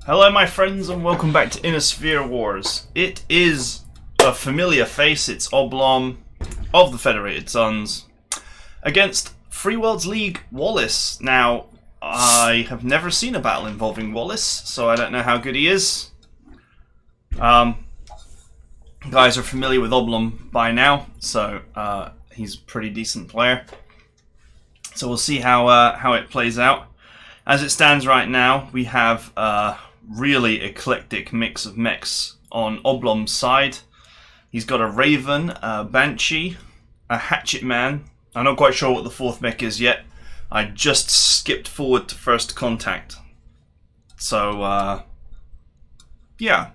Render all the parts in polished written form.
Hello my friends and welcome back to Inner Sphere Wars. It is a familiar face, it's ObLoM of the Federated Suns against Free Worlds League Wallace. Now, I have never seen a battle involving Wallace, so I don't know how good he is. Guys are familiar with ObLoM by now, so he's a pretty decent player. So we'll see how it plays out. As it stands right now, we have really eclectic mix of mechs on ObLoM's side. He's got a Raven, a Banshee, a Hatchet Man. I'm not quite sure what the fourth mech is yet. I just skipped forward to first contact. So, yeah.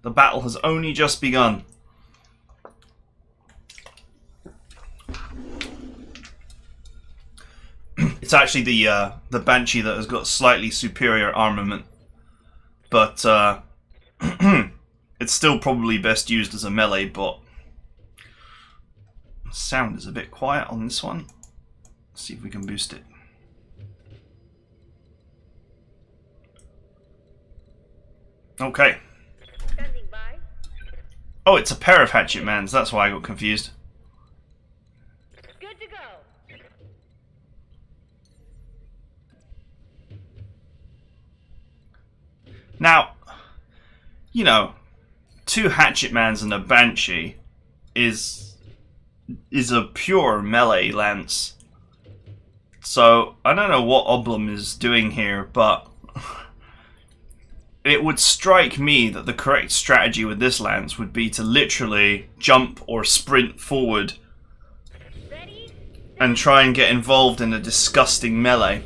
The battle has only just begun. It's actually the Banshee that has got slightly superior armament. But it's still probably best used as a melee bot. Sound is a bit quiet on this one. Let's see if we can boost it. Okay. Oh, it's a pair of Hatchet Mans. That's why I got confused. Good to go. Now, you know, two Hatchet Mans and a Banshee is a pure melee lance. So, I don't know what ObLoM is doing here, but it would strike me that the correct strategy with this lance would be to literally jump or sprint forward and try and get involved in a disgusting melee.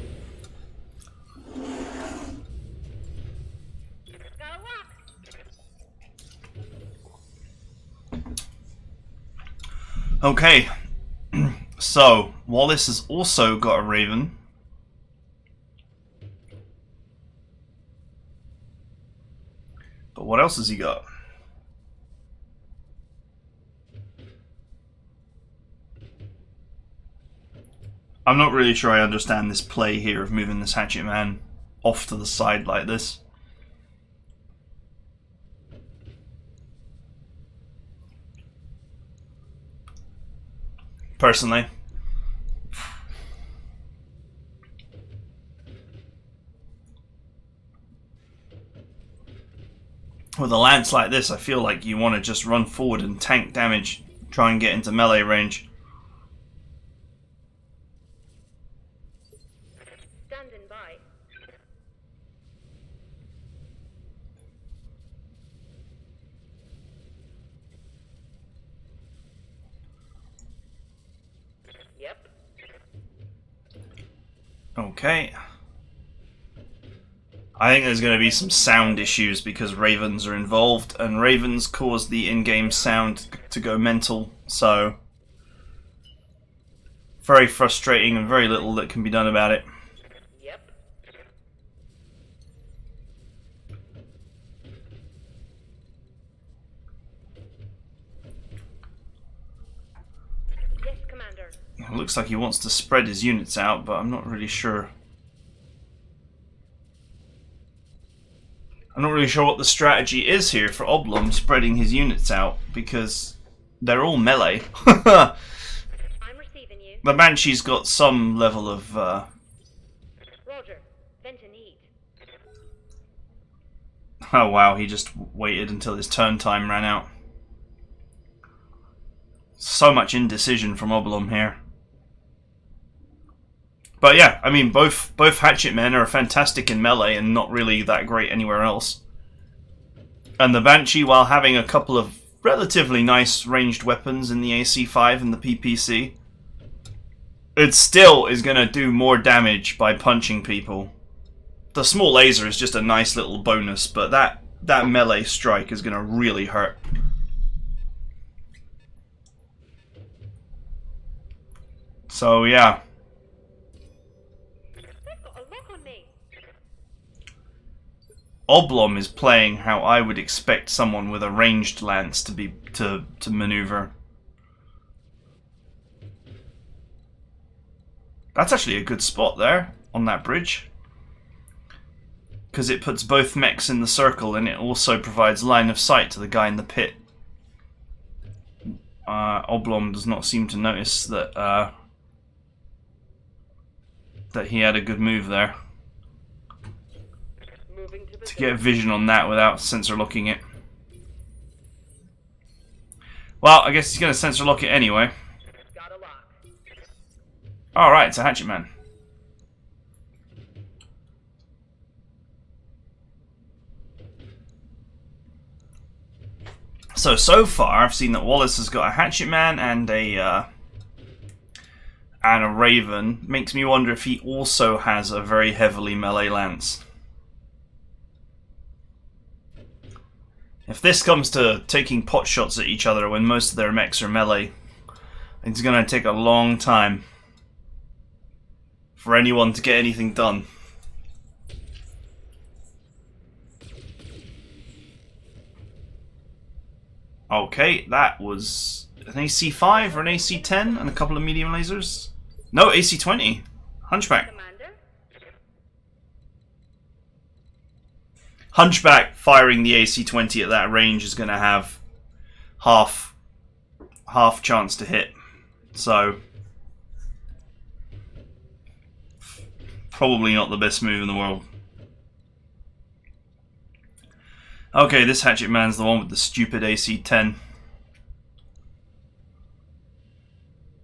Okay, so Wallace has also got a Raven. But what else has he got? I'm not really sure I understand this play here of moving this Hatchet Man off to the side like this. Personally. With a lance like this, I feel like you want to just run forward and tank damage, try and get into melee range. Standing by. Yep. Okay. I think there's going to be some sound issues because Ravens are involved, and Ravens cause the in-game sound to go mental, so very frustrating and very little that can be done about it. Yep. Yes, Commander. It looks like he wants to spread his units out, but I'm not really sure. I'm not really sure what the strategy is here for ObLoM spreading his units out, because they're all melee. I'm receiving you. The Banshee's got some level of... Roger. Vent a need. Oh wow, he just waited until his turn time ran out. So much indecision from ObLoM here. But yeah, I mean, both Hatchet Men are fantastic in melee and not really that great anywhere else. And the Banshee, while having a couple of relatively nice ranged weapons in the AC5 and the PPC, it still is going to do more damage by punching people. The small laser is just a nice little bonus, but that melee strike is going to really hurt. So yeah. ObLoM is playing how I would expect someone with a ranged lance to maneuver. That's actually a good spot there on that bridge. because it puts both mechs in the circle, and it also provides line of sight to the guy in the pit. ObLoM does not seem to notice that that he had a good move there. To get a vision on that without sensor locking it. Well, I guess he's going to sensor lock it anyway. Alright, it's a hatchet man. So far I've seen that Wallace has got a hatchet man and a raven. Makes me wonder if he also has a very heavily melee lance. If this comes to taking pot shots at each other when most of their mechs are melee, it's going to take a long time for anyone to get anything done. Okay, that was an AC-5 or an AC-10 and a couple of medium lasers. No, AC-20. Hunchback. Hunchback firing the AC-20 at that range is going to have half chance to hit. So probably not the best move in the world. Okay, this hatchet man's the one with the stupid AC-10.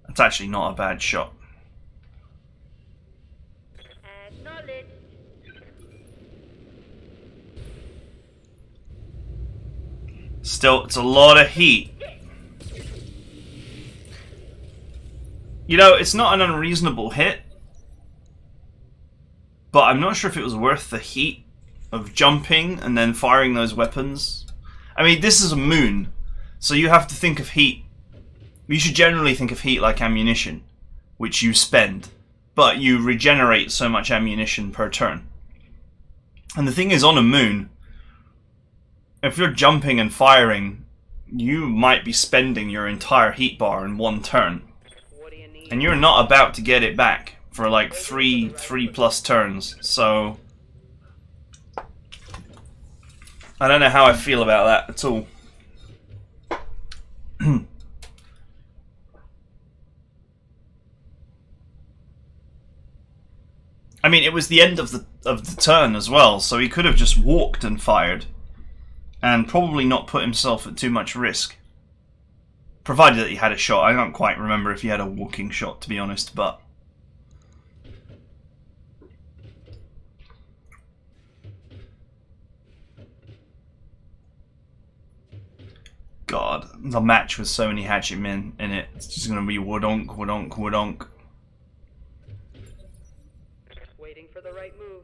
That's actually not a bad shot. Still, it's a lot of heat. You know, it's not an unreasonable hit, but I'm not sure if it was worth the heat of jumping and then firing those weapons. I mean, this is a moon, so you have to think of heat. You should generally think of heat like ammunition, which you spend, but you regenerate so much ammunition per turn. And the thing is, on a moon, if you're jumping and firing, you might be spending your entire heat bar in one turn. And you're not about to get it back for like three plus turns, so I don't know how I feel about that at all. I mean, it was the end of the turn as well, so he could have just walked and fired, and probably not put himself at too much risk. Provided that he had a shot. I don't quite remember if he had a walking shot, to be honest, but God, the match with so many hatchet men in it. It's just going to be wodonk, wodonk, wodonk. Waiting for the right move.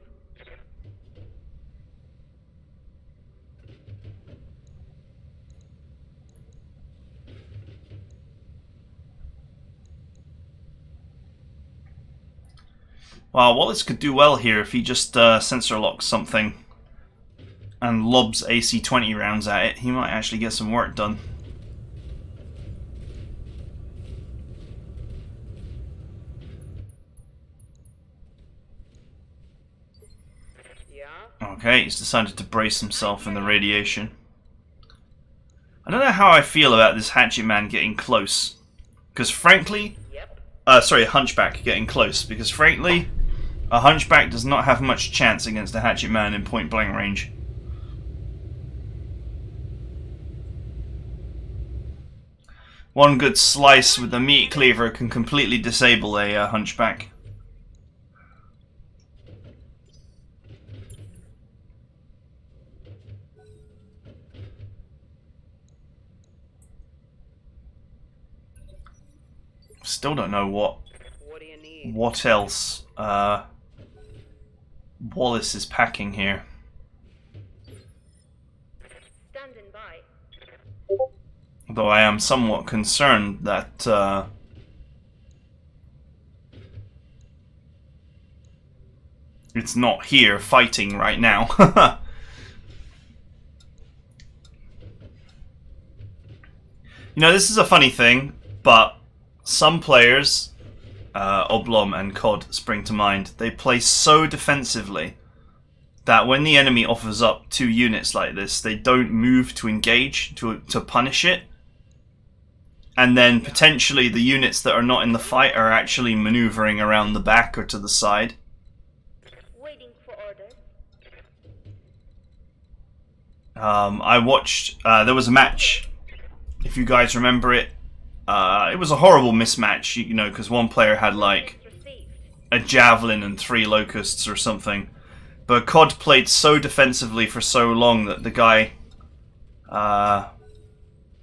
Well, Wallace could do well here if he just sensor locks something and lobs AC-20 rounds at it. He might actually get some work done. Yeah. Okay, he's decided to brace himself in the radiation. I don't know how I feel about this hatchet man getting close, because frankly, sorry, a hunchback getting close, because frankly, a hunchback does not have much chance against a hatchet man in point blank range. One good slice with the meat cleaver can completely disable a hunchback. Still don't know what else Wallace is packing here. Standing by. Though I am somewhat concerned that it's not here fighting right now. You know, this is a funny thing, but some players, ObLoM and COD spring to mind, they play so defensively that when the enemy offers up 2 units like this, they don't move to engage, to punish it. And then potentially the units that are not in the fight are actually maneuvering around the back or to the side. Waiting for orders. I watched, there was a match, if you guys remember it. It was a horrible mismatch, you know, because one player had like Received. a javelin and 3 locusts or something. But COD played so defensively for so long that the guy, I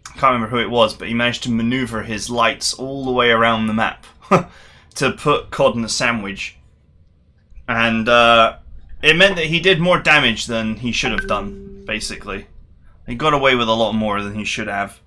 can't remember who it was, but he managed to maneuver his lights all the way around the map to put COD in a sandwich. And it meant that he did more damage than he should have done, basically. He got away with a lot more than he should have.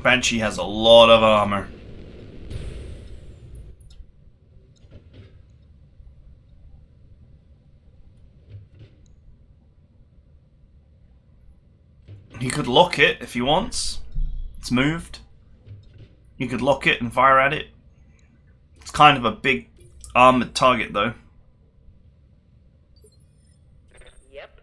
Banshee has a lot of armor. He could lock it if he wants. It's moved. You could lock it and fire at it. It's kind of a big armored target though. Yep.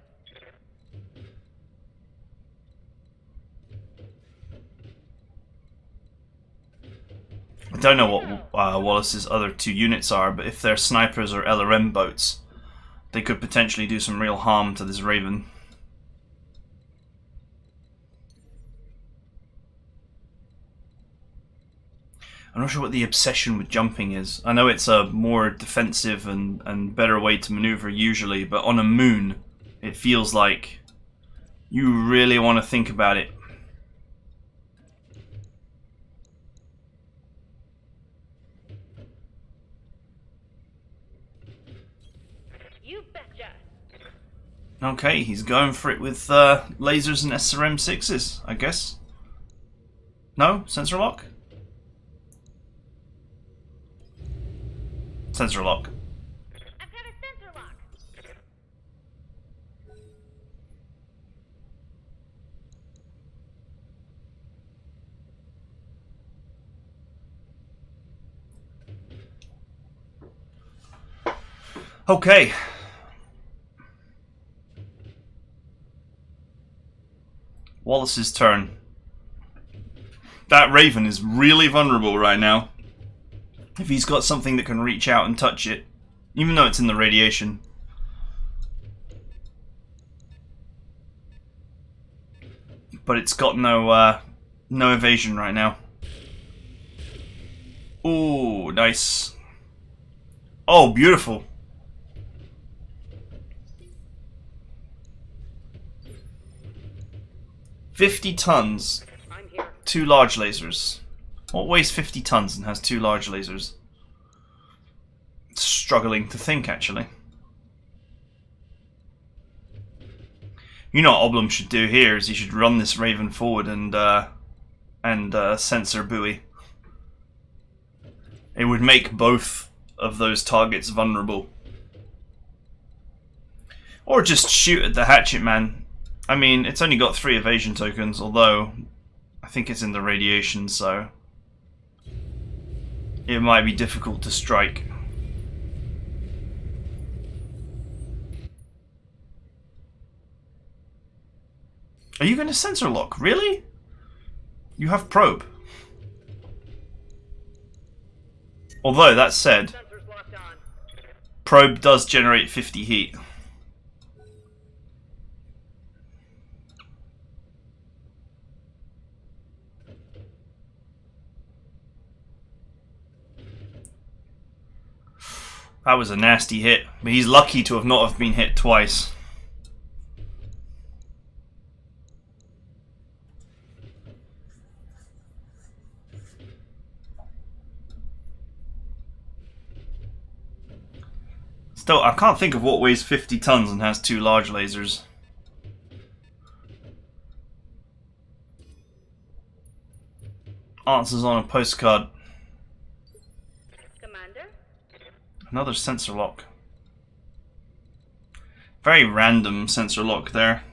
I don't know what Wallace's other 2 units are, but if they're snipers or LRM boats, they could potentially do some real harm to this Raven. I'm not sure what the obsession with jumping is. I know it's a more defensive and better way to maneuver usually, but on a moon, it feels like you really want to think about it. You betcha. Okay, he's going for it with lasers and SRM6s, I guess. No? Sensor lock? Sensor lock. I've got a sensor lock. Okay. Wallace's turn. That Raven is really vulnerable right now. If he's got something that can reach out and touch it, even though it's in the radiation. But it's got no evasion right now. Ooh, nice. Oh, beautiful. $50 tons. I'm here. 2 large lasers. What weighs 50 tons and has 2 large lasers? Struggling to think, actually. You know what ObLoM should do here is he should run this Raven forward and sensor buoy. It would make both of those targets vulnerable. Or just shoot at the hatchet man. I mean, it's only got 3 evasion tokens, although I think it's in the radiation, so it might be difficult to strike. Are you going to sensor lock? Really? You have probe. Although, that said, Sensors locked on. probe does generate 50 heat. That was a nasty hit, but he's lucky to have not have been hit twice. Still, I can't think of what weighs 50 tons and has 2 large lasers. Answers on a postcard. Commander? Another sensor lock. Very random sensor lock there.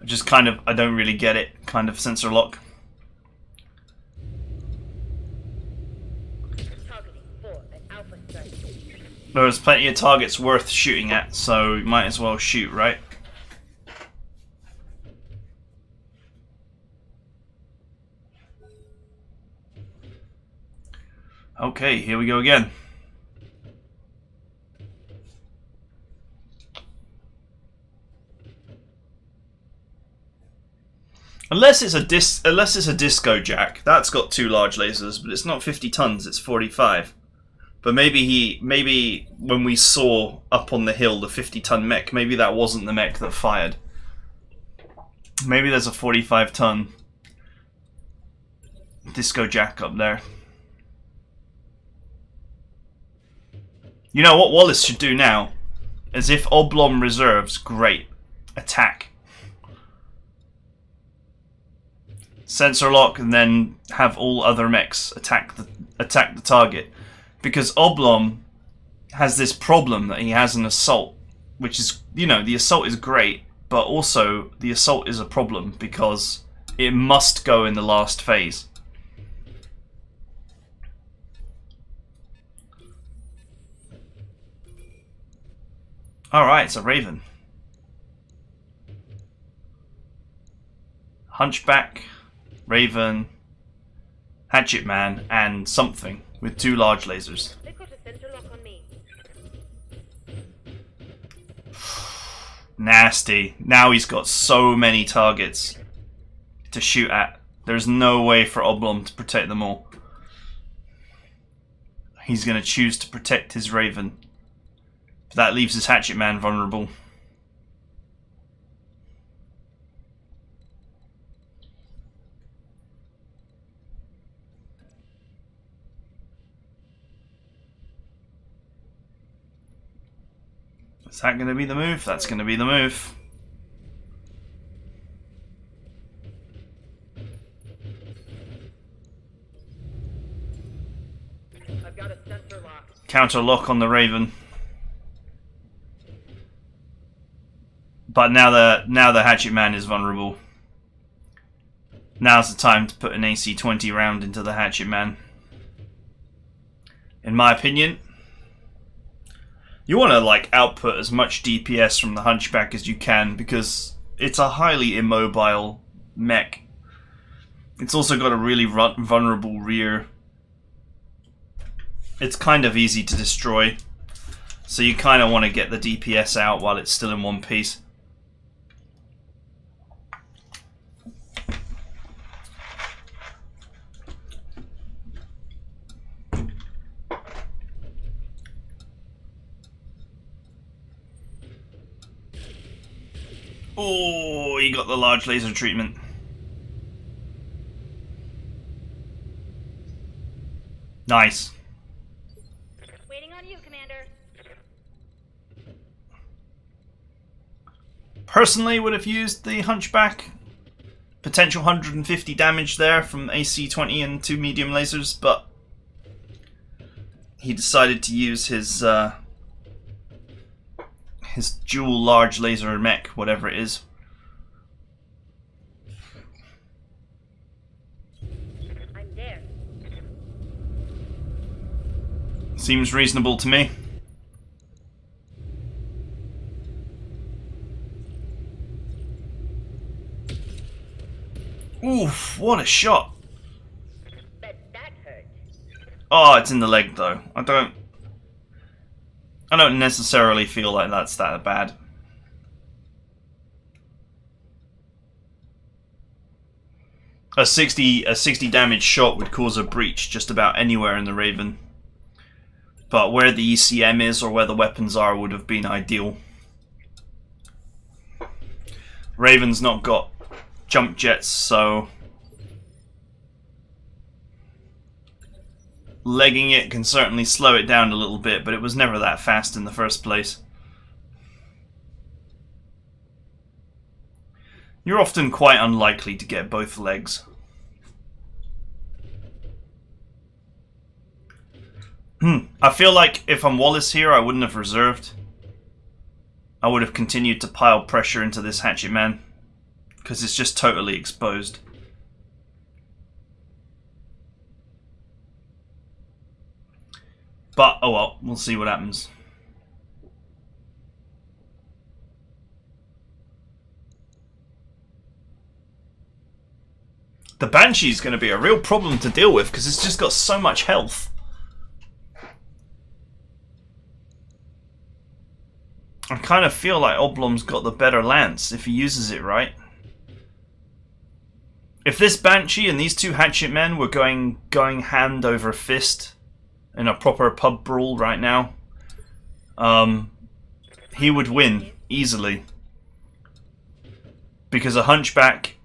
Just kind of, I don't really get it, kind of sensor lock. Targeting for an alpha strike. There's plenty of targets worth shooting at, so you might as well shoot, right? Okay, here we go again. Unless it's a disco jack, that's got 2 large lasers, but it's not 50 tons, it's 45. But maybe when we saw up on the hill the 50-ton mech, maybe that wasn't the mech that fired. Maybe there's a 45-ton disco jack up there. You know what Wallace should do now? As if ObLoM reserves, great. Attack. Sensor lock and then have all other mechs attack the target. Because ObLoM has this problem that he has an assault, which is, you know, the assault is great, but also the assault is a problem because it must go in the last phase. Alright, it's a Raven. Hunchback, Raven, Hatchet Man, and something with 2 large lasers. They've got a sensor lock on me. Nasty. Now he's got so many targets to shoot at. There's no way for ObLoM to protect them all. He's going to choose to protect his Raven. But that leaves his Hatchet Man vulnerable. Is that going to be the move? That's going to be the move. I've got a sensor lock. Counter lock on the Raven. But now the Hatchet Man is vulnerable. Now's the time to put an AC-20 round into the Hatchet Man. In my opinion, you want to like output as much DPS from the Hunchback as you can because it's a highly immobile mech. It's also got a really vulnerable rear. It's kind of easy to destroy, so you kind of want to get the DPS out while it's still in one piece. Oh, he got the large laser treatment. Nice. Waiting on you, Commander. Personally, would have used the Hunchback. Potential 150 damage there from AC-20 and 2 medium lasers, but he decided to use his dual large laser mech, whatever it is. I'm there. Seems reasonable to me. Oof, what a shot. Bet that hurt. Oh, it's in the leg though. I don't necessarily feel like that's that bad. A 60 damage shot would cause a breach just about anywhere in the Raven. But where the ECM is or where the weapons are would have been ideal. Raven's not got jump jets, so legging it can certainly slow it down a little bit, but it was never that fast in the first place. You're often quite unlikely to get both legs. I feel like if I'm Wallace here, I wouldn't have reserved. I would have continued to pile pressure into this hatchet man, because it's just totally exposed. But, oh well, we'll see what happens. The Banshee's going to be a real problem to deal with, because it's just got so much health. I kind of feel like ObLoM's got the better lance if he uses it right. If this Banshee and these two hatchet men were going hand over fist in a proper pub brawl right now, he would win easily. Because a hunchback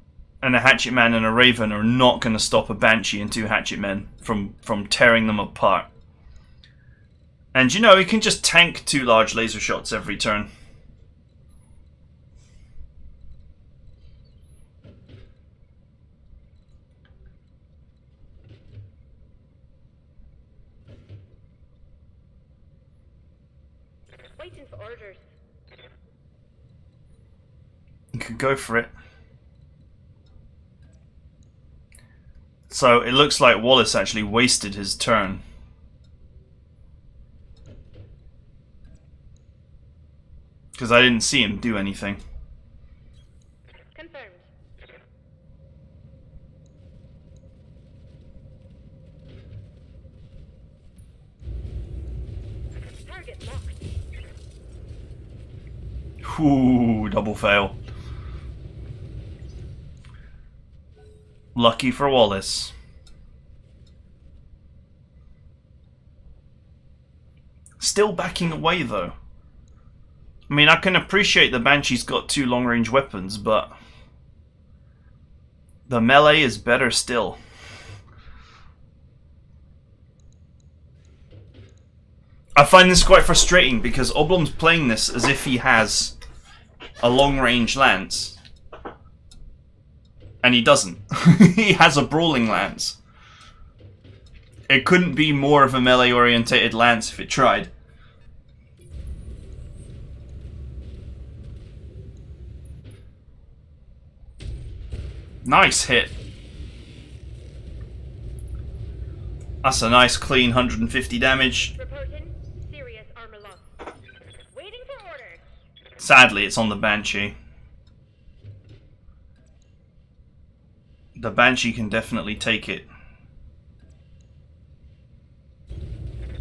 and a hatchet man and a raven are not going to stop a Banshee and two hatchet men from tearing them apart. And you know, he can just tank 2 large laser shots every turn. Waiting for orders. You could go for it. So it looks like Wallace actually wasted his turn. Because I didn't see him do anything. Confirmed. Target locked. Ooh, double fail. Lucky for Wallace. Still backing away though. I mean, I can appreciate the Banshee's got 2 long-range weapons, but the melee is better still. I find this quite frustrating because ObLoM's playing this as if he has a long-range lance. And he doesn't. He has a brawling lance. It couldn't be more of a melee-orientated lance if it tried. Nice hit. That's a nice clean 150 damage. Reporting serious armor loss. Waiting for orders. Sadly, it's on the Banshee. The Banshee can definitely take it.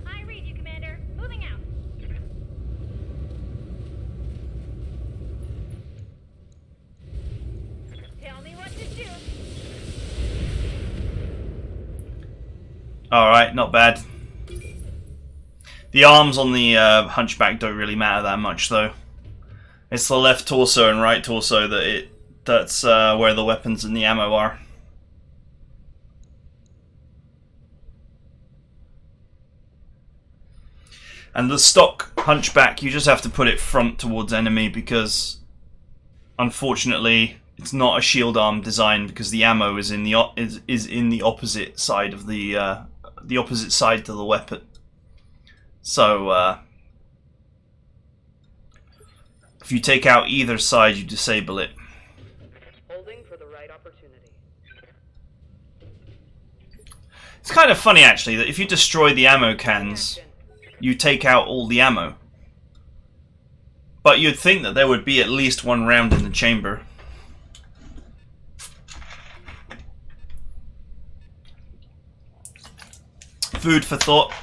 I read you, Commander. Moving out. Tell me what to do. Alright, not bad. The arms on the Hunchback don't really matter that much though. It's the left torso and right torso that's where the weapons and the ammo are. And the stock Hunchback, you just have to put it front towards enemy because unfortunately it's not a shield arm design because the ammo is in the opposite side of the opposite side to the weapon. So if you take out either side, you disable it. Holding for the right opportunity. It's kind of funny actually that if you destroy the ammo cans, you take out all the ammo. But you'd think that there would be at least 1 round in the chamber. Food for thought.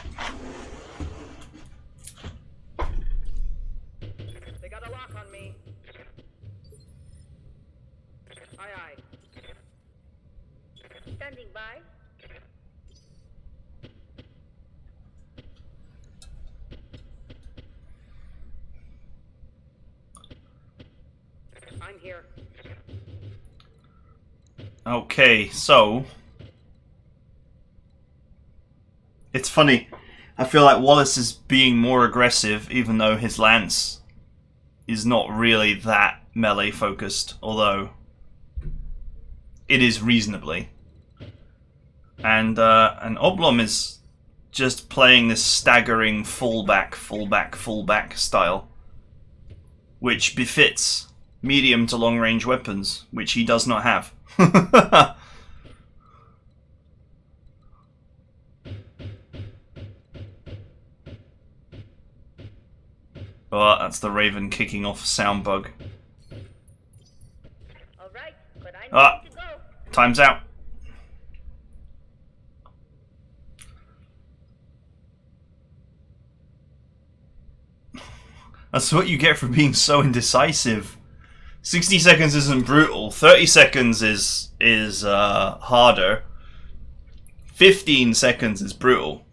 They got a lock on me. Aye, aye. Standing by. I'm here. Okay, so it's funny. I feel like Wallace is being more aggressive even though his lance is not really that melee focused, although it is reasonably. And ObLoM is just playing this staggering fullback, fullback, fullback style, which befits medium to long range weapons, which he does not have. Oh, that's the Raven kicking off a sound bug. All right, but I need to go. Time's out. That's what you get for being so indecisive. 60 seconds isn't brutal. 30 seconds is harder. 15 seconds is brutal.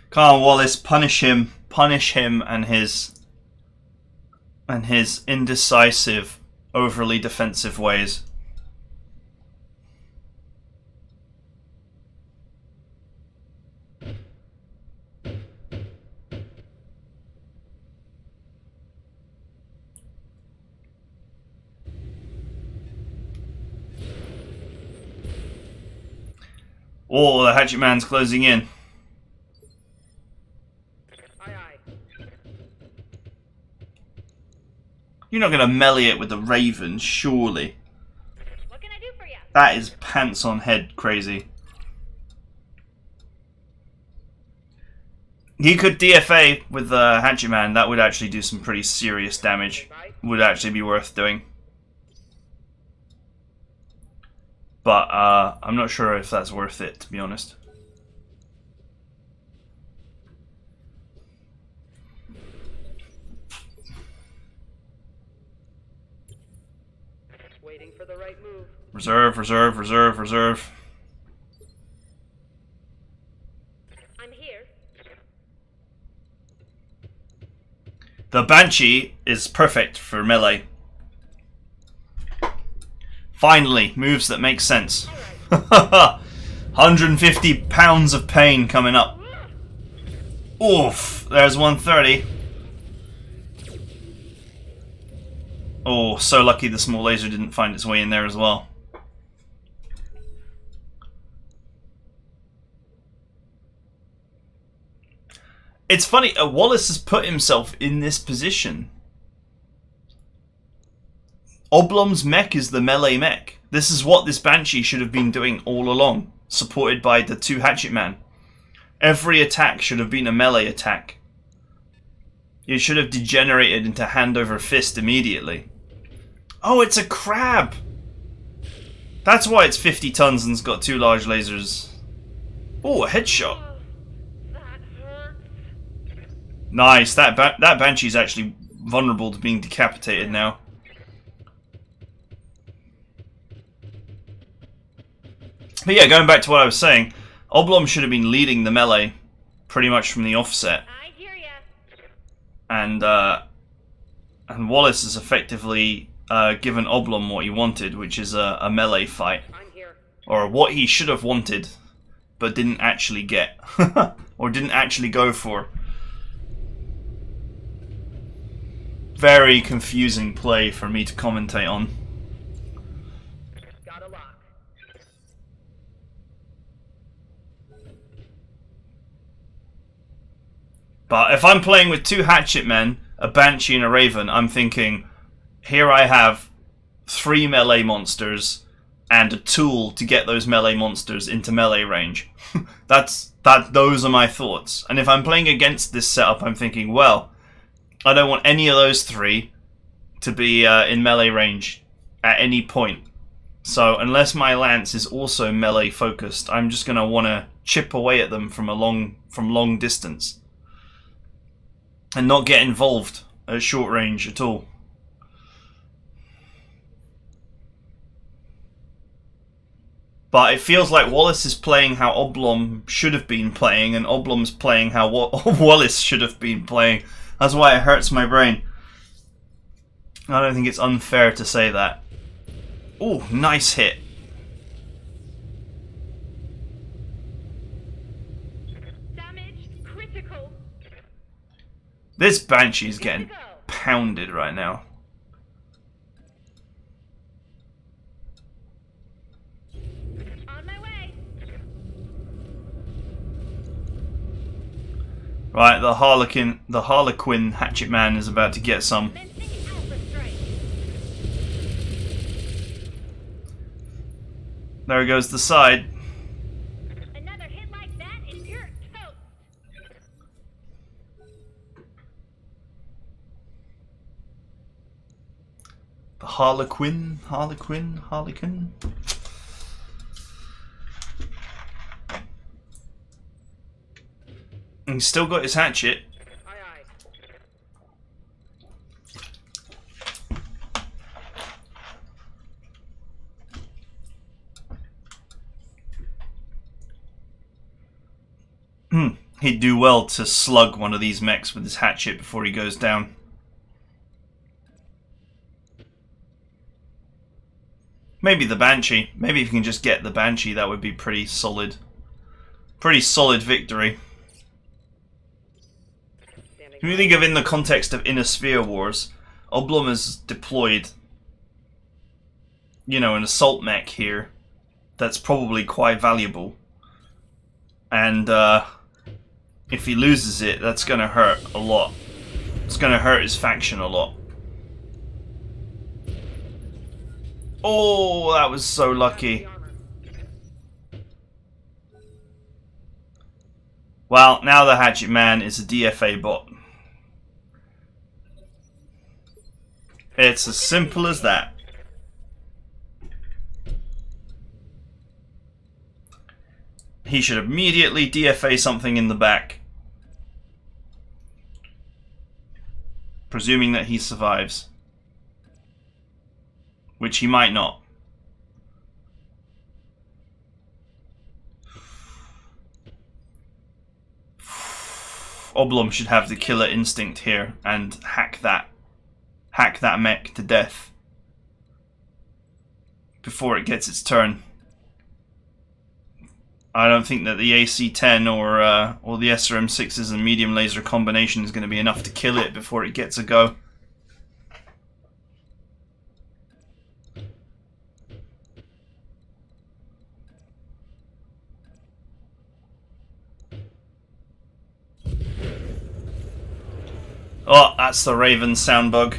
Come on, Wallace, punish him and his indecisive, overly defensive ways. Oh, the Hatchet Man's closing in. You're not going to melee it with the Raven, surely. What can I do for you? That is pants on head crazy. He could DFA with the Hatchet Man. That would actually do some pretty serious damage. Would actually be worth doing. But I'm not sure if that's worth it, to be honest. Waiting for the right move. Reserve, reserve, reserve, reserve. I'm here. The Banshee is perfect for melee. Finally, moves that make sense. 150 pounds of pain coming up. Oof, there's 130. Oh, so lucky the small laser didn't find its way in there as well. It's funny, Wallace has put himself in this position. ObLoM's mech is the melee mech. This is what this Banshee should have been doing all along, supported by the two Hatchet Man. Every attack should have been a melee attack. It should have degenerated into hand over fist immediately. Oh, it's a crab! That's why it's 50 tons and's got two large lasers. Oh, a headshot. That hurts. Nice, that Banshee's actually vulnerable to being decapitated now. But yeah, going back to what I was saying, ObLoM should have been leading the melee pretty much from the offset. I hear ya. And Wallace has effectively given ObLoM what he wanted, which is a melee fight. I'm here. Or what he should have wanted, but didn't actually get. Or didn't actually go for. Very confusing play for me to commentate on. Got a lock. But if I'm playing with two Hatchet Men, a Banshee and a Raven, I'm thinking, here I have 3 melee monsters and a tool to get those melee monsters into melee range. Those are my thoughts. And if I'm playing against this setup, I'm thinking, well, I don't want any of those 3 to be in melee range at any point. So unless my lance is also melee focused, I'm just going to want to chip away at them from long distance. And not get involved at short range at all. But it feels like Wallace is playing how ObLoM should have been playing, and ObLoM's playing how Wallace should have been playing. That's why it hurts my brain. I don't think it's unfair to say that. Oh, nice hit. Tactical. This Banshee is Good getting to go. pounded right now. On my way. Right, the Harlequin Hatchet Man is about to get some. Commencing Alpha Strike. There goes the side. Another hit like that and you're toast. The Harlequin. And he's still got his hatchet. Aye aye. He'd do well to slug one of these mechs with his hatchet before he goes down. Maybe the Banshee. Maybe if you can just get the Banshee, that would be pretty solid. Pretty solid victory. If you think of in the context of Inner Sphere Wars, ObLoM has deployed, you know, an assault mech here that's probably quite valuable. And if he loses it, that's going to hurt a lot. It's going to hurt his faction a lot. Oh, that was so lucky. Well, now the Hatchet Man is a DFA bot. It's as simple as that. He should immediately DFA something in the back. Presuming that he survives. Which he might not. ObLoM should have the killer instinct here and hack that mech to death before it gets its turn. I don't think that the AC-10 or the SRM-6s and medium laser combination is going to be enough to kill it before it gets a go. Oh, that's the Raven sound bug.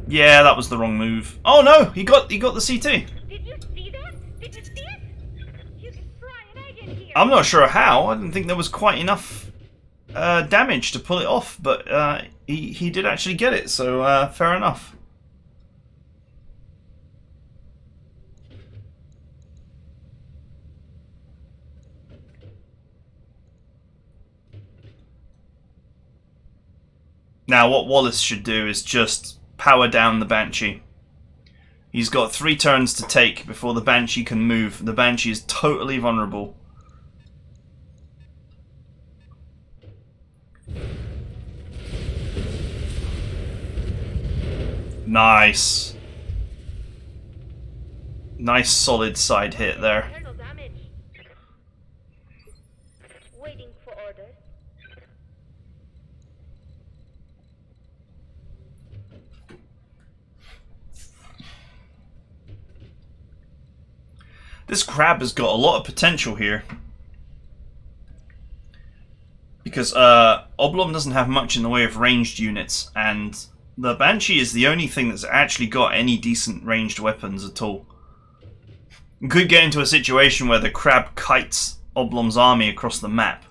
Yeah, that was the wrong move. Oh no, he got the CT. Did you see that? Did you see it? You can fry an egg in here. I'm not sure how. I didn't think there was quite enough damage to pull it off, but he did actually get it, so fair enough. Now what Wallace should do is just power down the Banshee. He's got 3 turns to take before the Banshee can move. The Banshee is totally vulnerable. Nice. Nice solid side hit there. Internal damage. Waiting for orders. This crab has got a lot of potential here. Because ObLoM doesn't have much in the way of ranged units, and the Banshee is the only thing that's actually got any decent ranged weapons at all. You could get into a situation where the crab kites ObLoM's army across the map.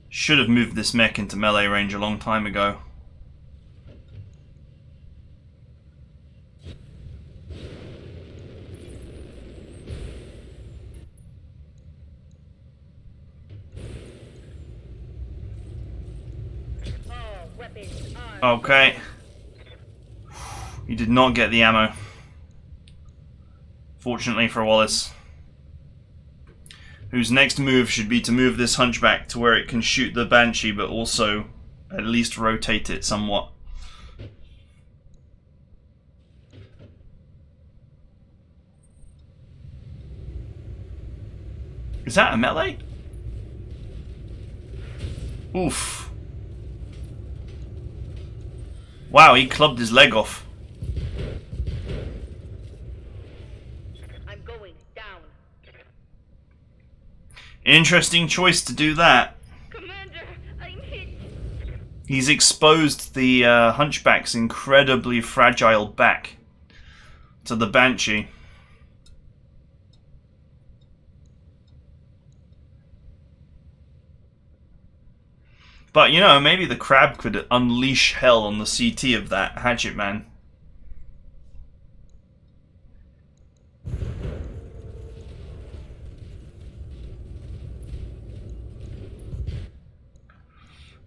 Should have moved this mech into melee range a long time ago. Okay. He did not get the ammo. Fortunately for Wallace. Whose next move should be to move this Hunchback to where it can shoot the Banshee, but also at least rotate it somewhat. Is that a melee? Oof. Wow, he clubbed his leg off. I'm going down. Interesting choice to do that. Commander, I'm hit. He's exposed the Hunchback's incredibly fragile back to the Banshee. But, you know, maybe the Crab could unleash hell on the CT of that Hatchet Man.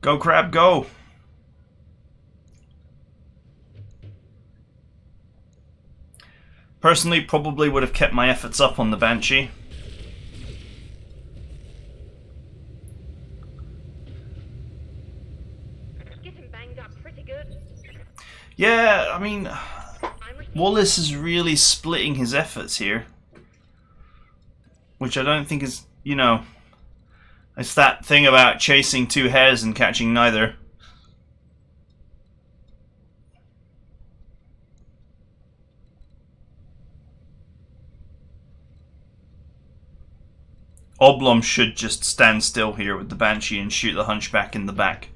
Go, Crab, go! Personally, probably would have kept my efforts up on the Banshee. Getting banged up pretty good. Yeah, I mean, Wallace is really splitting his efforts here. Which I don't think is, you know... It's that thing about chasing two hares and catching neither. ObLoM should just stand still here with the Banshee and shoot the Hunchback in the back.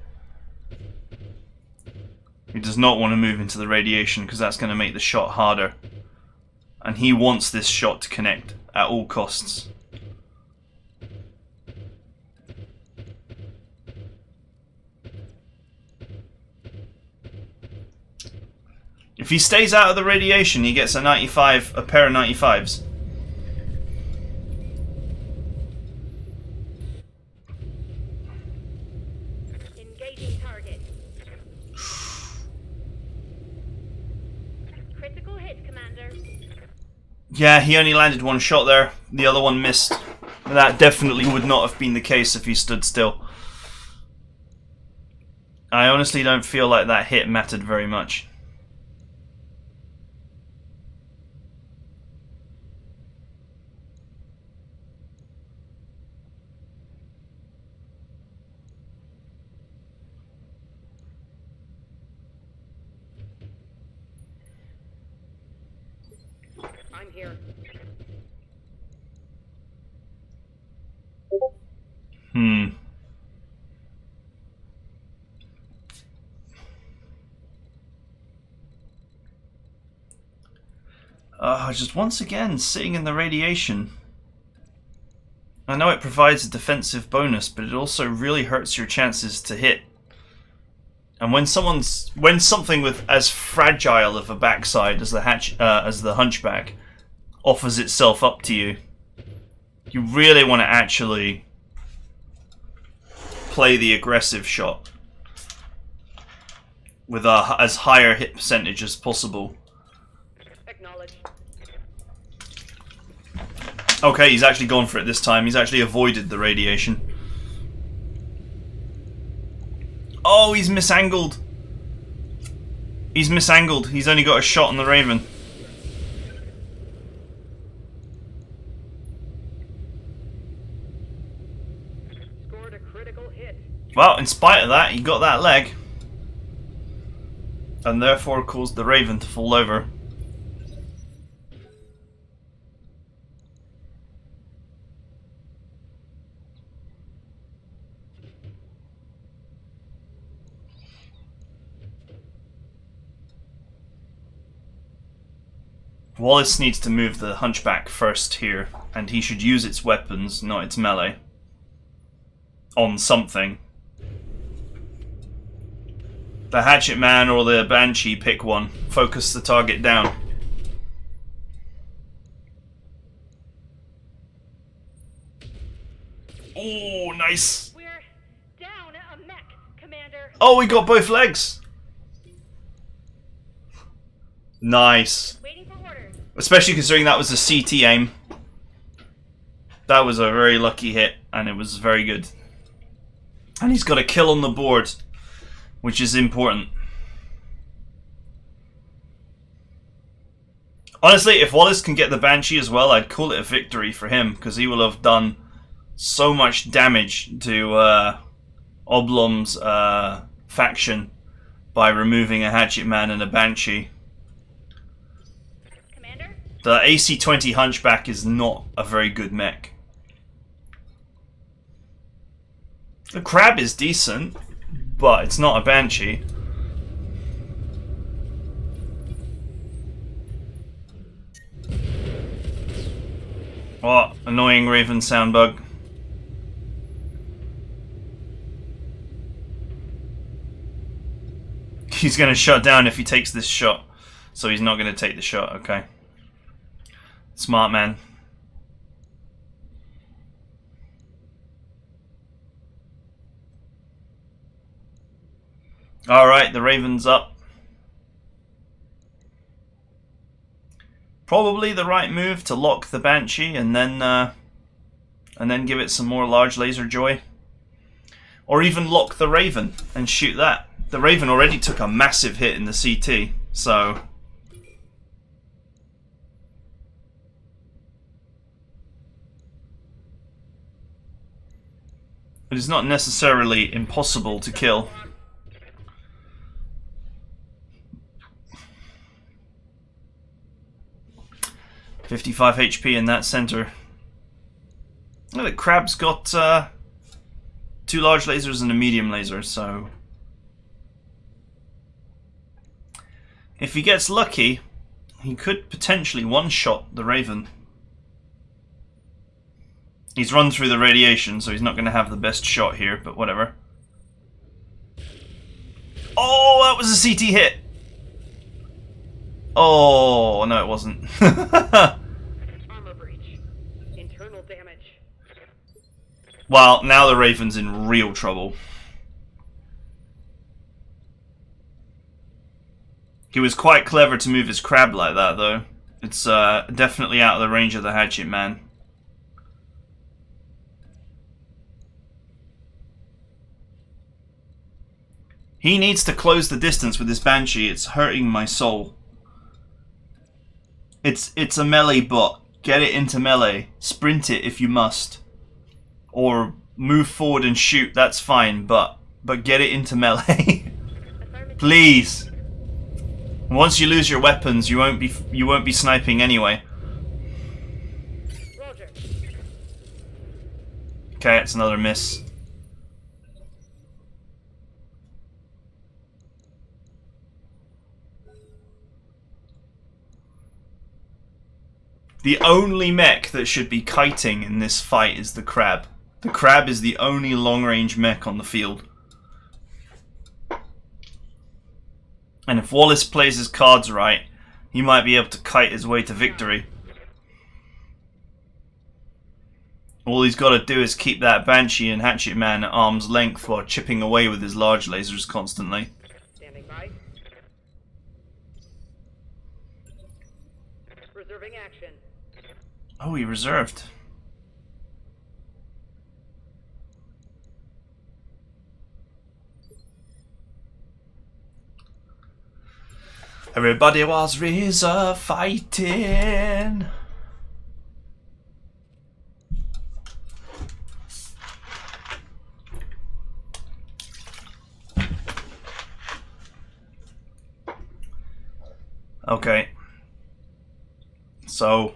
He does not want to move into the radiation because that's going to make the shot harder. And he wants this shot to connect at all costs. If he stays out of the radiation, he gets a 95, a pair of 95s. Engaging target. Critical hit, Commander. Yeah, he only landed one shot there. The other one missed. That definitely would not have been the case if he stood still. I honestly don't feel like that hit mattered very much. I'm here. Just once again, sitting in the radiation. I know it provides a defensive bonus, but it also really hurts your chances to hit. And when something with as fragile of a backside as the Hunchback offers itself up to you, you really want to actually play the aggressive shot with as higher hit percentage as possible. Acknowledged. Okay, he's actually gone for it this time. He's actually avoided the radiation. Oh, he's misangled. He's misangled. He's only got a shot on the Raven. Scored a critical hit. Well, in spite of that, he got that leg. And therefore caused the Raven to fall over. Wallace needs to move the Hunchback first here, and he should use its weapons, not its melee, on something. The Hatchet Man or the Banshee, pick one. Focus the target down. Oh, nice. We're down a mech, Commander. Oh, we got both legs. Nice. Waiting for orders. Especially considering that was a CT aim. That was a very lucky hit, and it was very good. And he's got a kill on the board. which is important. Honestly, if Wallace can get the Banshee as well, I'd call it a victory for him, because he will have done so much damage to ObLoM's faction by removing a Hatchet Man and a Banshee. Commander? The AC-20 Hunchback is not a very good mech. The Crab is decent, but it's not a Banshee. What? Annoying Raven sound bug. He's going to shut down if he takes this shot. So he's not going to take the shot, okay. Smart man. Alright, the Raven's up. Probably the right move to lock the Banshee and then give it some more large laser joy. Or even lock the Raven and shoot that. The Raven already took a massive hit in the CT, so... It is not necessarily impossible to kill. .55 HP in that center. Oh, the Crab's got 2 large lasers and a medium laser, so... If he gets lucky, he could potentially one-shot the Raven. He's run through the radiation, so he's not going to have the best shot here, but whatever. Oh, that was a CT hit! Oh, no it wasn't. Armor breach. Internal damage. Well, now the Raven's in real trouble. He was quite clever to move his Crab like that, though. It's definitely out of the range of the Hatchet Man. He needs to close the distance with his Banshee. It's hurting my soul. It's a melee bot. Get it into melee. Sprint it if you must. Or move forward and shoot, that's fine, but get it into melee. Please. Once you lose your weapons, you won't be sniping anyway. Roger. Okay, it's another miss. The only mech that should be kiting in this fight is the Crab. The Crab is the only long-range mech on the field. And if Wallace plays his cards right, he might be able to kite his way to victory. All he's got to do is keep that Banshee and Hatchet Man at arm's length while chipping away with his large lasers constantly. Standing by. Reserving action. Oh, he reserved. Everybody was reserve fighting. Okay. So,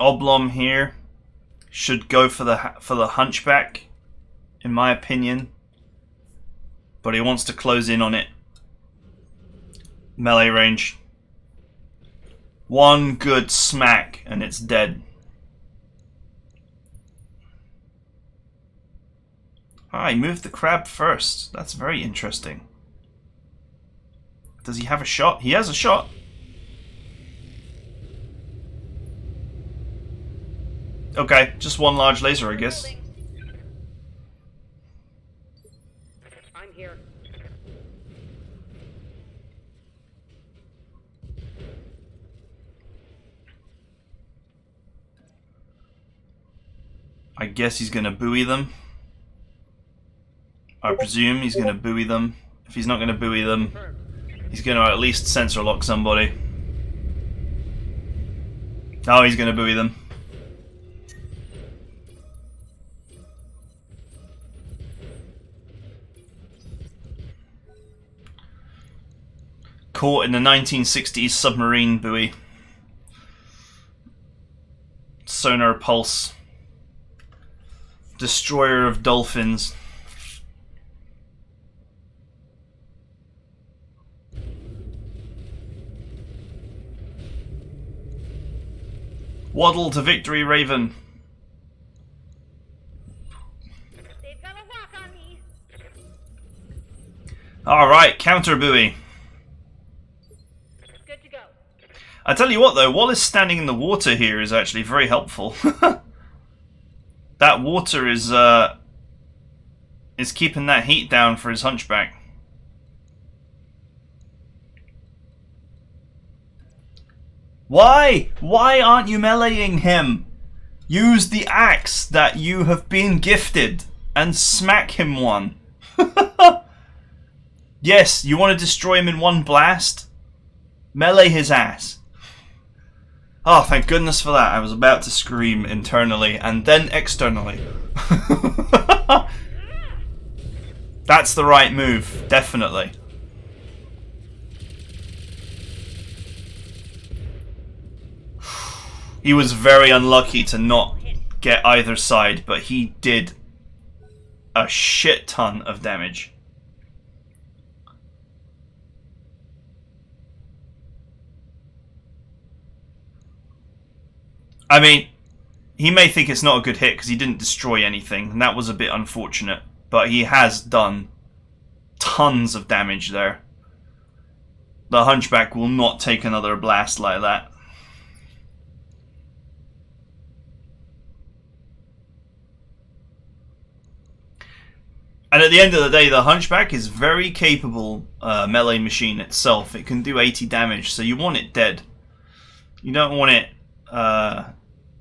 ObLoM here should go for the Hunchback, in my opinion. But he wants to close in on it. Melee range. One good smack and it's dead. Ah, he moved the Crab first. That's very interesting. Does he have a shot? He has a shot. Okay, just one large laser, I guess. I'm here. I guess he's going to buoy them. I presume he's going to buoy them. If he's not going to buoy them, he's going to at least sensor lock somebody. Oh, he's going to buoy them. Caught in the 1960s submarine buoy. Sonar pulse. Destroyer of dolphins. Waddle to victory, Raven. They've got a lock on me. Alright, counter buoy. Good to go. I tell you what though, Wallace standing in the water here is actually very helpful. That water is keeping that heat down for his hunchback. Why? Why aren't you meleeing him? Use the axe that you have been gifted and smack him one. Yes, you want to destroy him in one blast? Melee his ass. Oh, thank goodness for that. I was about to scream internally and then externally. That's the right move, definitely. He was very unlucky to not get either side, but he did a shit ton of damage. I mean, he may think it's not a good hit because he didn't destroy anything, and that was a bit unfortunate, but he has done tons of damage there. The Hunchback will not take another blast like that. And at the end of the day, the Hunchback is very capable melee machine itself. It can do 80 damage, so you want it dead. You don't want it...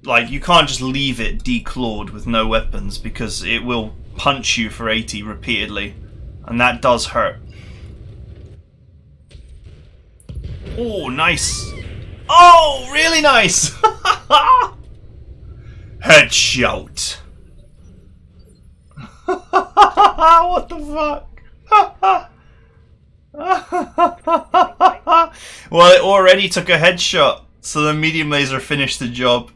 like, you can't just leave it declawed with no weapons, because it will punch you for 80 repeatedly. And that does hurt. Oh, nice! Oh, really nice! Headshot! What the fuck? Well, it already took a headshot, so the medium laser finished the job.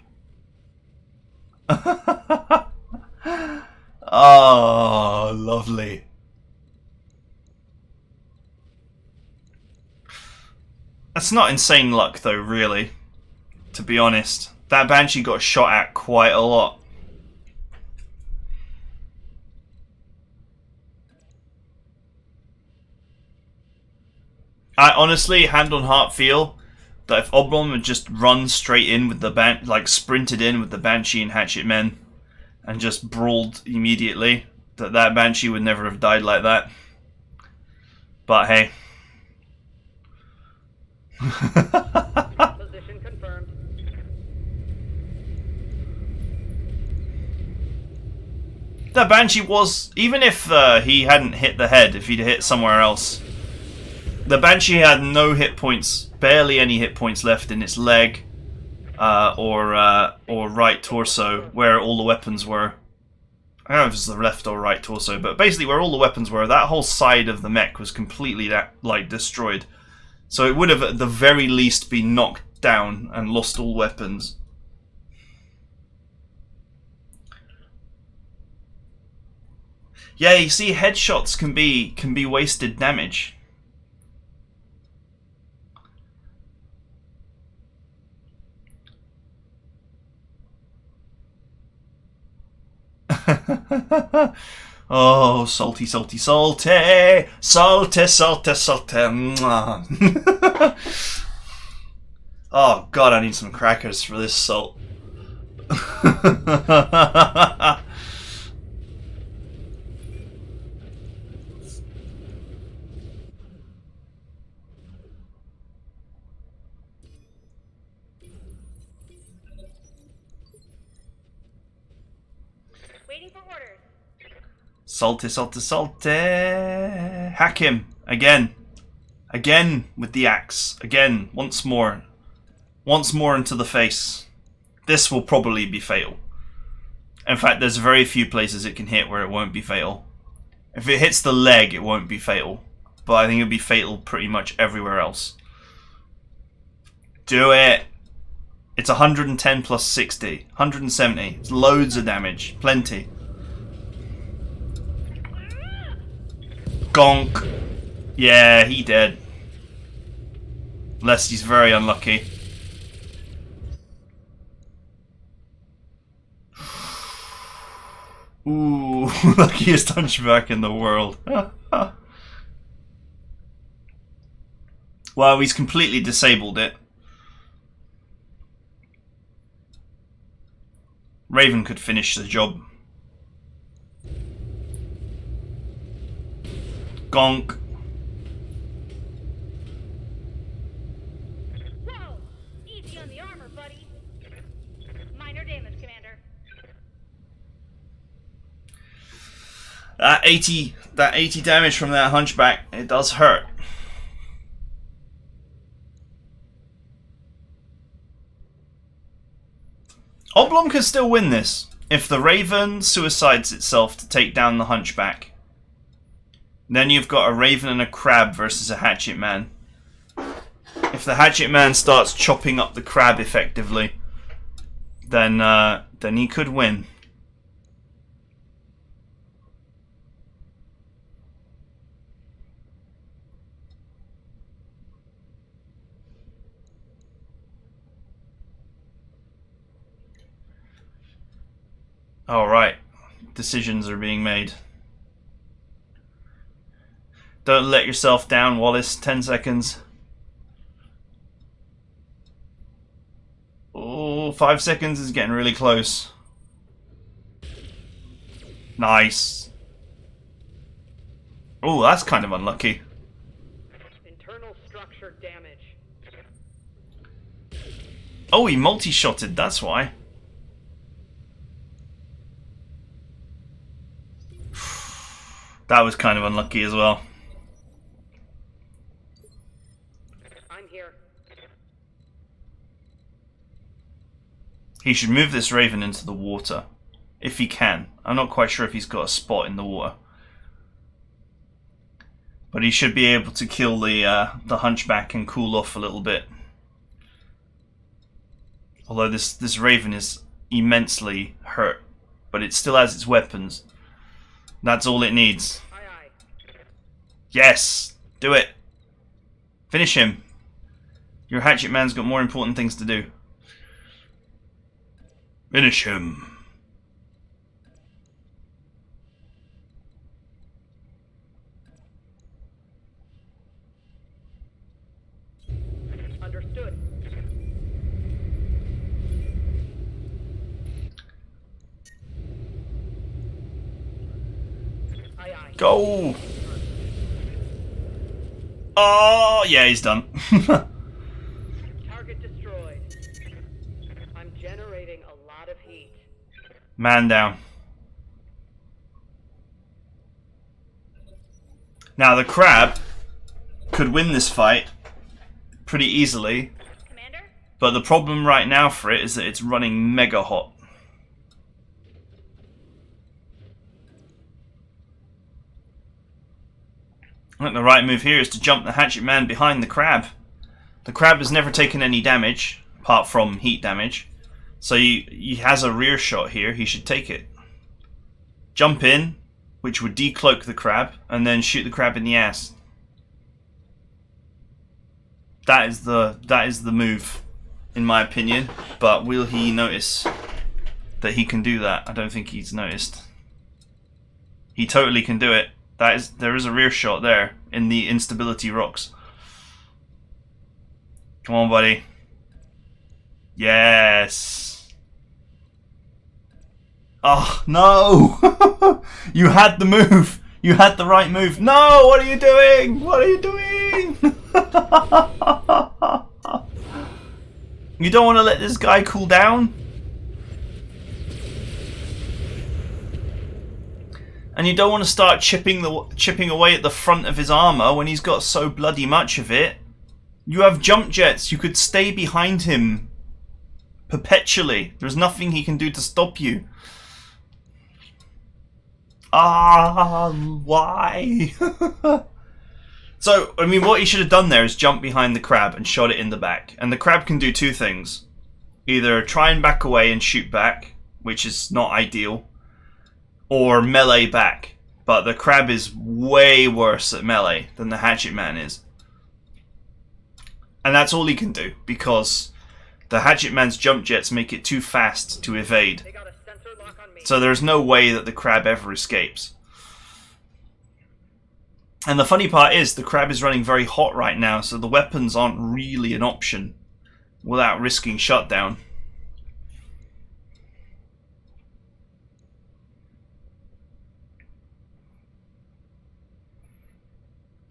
Oh, lovely. That's not insane luck though, really. To be honest. That Banshee got shot at quite a lot. I honestly, hand on heart, feel that if ObLoM had just run straight in with the like sprinted in with the Banshee and Hatchet Men, and just brawled immediately, that Banshee would never have died like that. But hey. Position confirmed. The Banshee was, even if he hadn't hit the head, if he'd hit somewhere else, the Banshee had no hit points, barely any hit points left in its leg or right torso, where all the weapons were. I don't know if it's the left or right torso, but basically where all the weapons were, that whole side of the mech was completely like destroyed. So it would have at the very least been knocked down and lost all weapons. Yeah, you see, headshots can be wasted damage. Oh, salty, salty, salty, salty, salty, salty. Oh God, I need some crackers for this salt. Waiting for orders. Salty, salty, salty. Hack him. Again. Again with the axe. Again. Once more. Once more into the face. This will probably be fatal. In fact, there's very few places it can hit where it won't be fatal. If it hits the leg, it won't be fatal. But I think it'll be fatal pretty much everywhere else. Do it! It's 110 plus 60. 170. It's loads of damage. Plenty. Gonk. Yeah, he dead. Unless he's very unlucky. Ooh, luckiest hunchback in the world. Well, he's completely disabled it. Raven could finish the job. Gonk. Whoa! Easy on the armor, buddy. Minor damage, Commander. That 80 damage from that hunchback, it does hurt. ObLoM can still win this if the Raven suicides itself to take down the hunchback. Then you've got a Raven and a Crab versus a Hatchet Man. If the Hatchet Man starts chopping up the Crab effectively, then he could win. Alright, decisions are being made. Don't let yourself down, Wallace. 10 seconds. Oh, 5 seconds is getting really close. Nice. Oh, that's kind of unlucky. Internal structure damage. Oh, he multi-shotted, that's why. That was kind of unlucky as well. I'm here. He should move this Raven into the water. If he can. I'm not quite sure if he's got a spot in the water. But he should be able to kill the hunchback and cool off a little bit. Although this Raven is immensely hurt. But it still has its weapons. That's all it needs. Aye, aye. Yes! Do it! Finish him. Your Hatchet Man's got more important things to do. Finish him. Understood. Aye, aye. Go! Oh, yeah, he's done. Target destroyed. I'm generating a lot of heat. Man down. Now, the Crab could win this fight pretty easily, Commander? but the problem right now for it is that it's running mega hot. I think the right move here is to jump the Hatchet Man behind the Crab. The Crab has never taken any damage, apart from heat damage. So he has a rear shot here, he should take it. Jump in, which would decloak the Crab, and then shoot the Crab in the ass. That is the move, in my opinion. But will he notice that he can do that? I don't think he's noticed. He totally can do it. There is a rear shot there in the instability rocks. Come on, buddy. Yes. Oh, no. You had the move. You had the right move. No, what are you doing? What are you doing? You don't want to let this guy cool down? And you don't want to start chipping away at the front of his armor when he's got so bloody much of it. You have jump jets. You could stay behind him perpetually. There's nothing he can do to stop you. Why? So, I mean, what he should have done there is jump behind the crab and shot it in the back. And the crab can do two things. Either try and back away and shoot back, which is not ideal, or melee back. But the crab is way worse at melee than the hatchet man is. And that's all he can do, because the hatchet man's jump jets make it too fast to evade. They got a sensor lock on me. So there's no way that the crab ever escapes. And the funny part is, the crab is running very hot right now, so the weapons aren't really an option without risking shutdown.